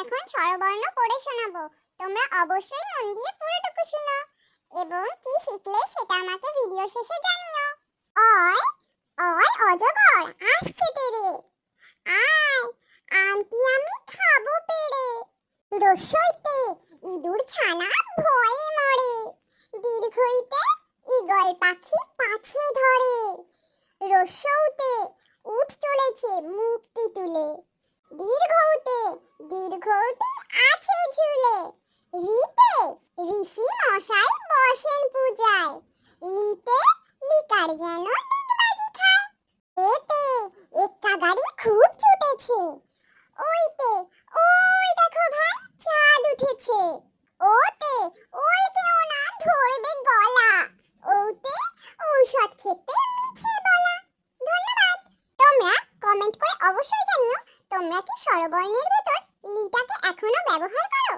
এখন স্বরবর্ণ পড়ে শোনাবো। তোমরা অবশ্যই মন দিয়ে পুরোটুকু শোনো এবং কি শিখলে সেটা আমাকে ভিডিও শেষে জানিও। অয় অয় অজগর আসছে তেরে, আয় আমটি আমি খাবো পেড়ে। রস্যইতে ইঁদুর ছানা ভয়ে মরে, দীর্ঘইতে ঈগল পাখি পাছে ধরে। রস্যউতে উঠ চলেছে মুক্তি তুলে, দীর্ঘউতে দীর্ঘউটি আছে ঝুলে। রিতে ঋষি মশাই বসেন পূজায়, লিতে লিকার যেন ডিগবাজি খায়। এতে এক্কা গাড়ি খুব ছুটেছে, ওইতে ওই দেখো ভাই চাঁদ উঠেছে। ওতে ওই কেউ না ধরবে গলা, ওতে ঔষধ খেতে মিছে বলা। ধন্যবাদ। তোমরা কমেন্ট করে অবশ্যই জানিও তোমরা কি স্বরবর্ণের ভেতর লিটাকে এখনো ব্যবহার করো।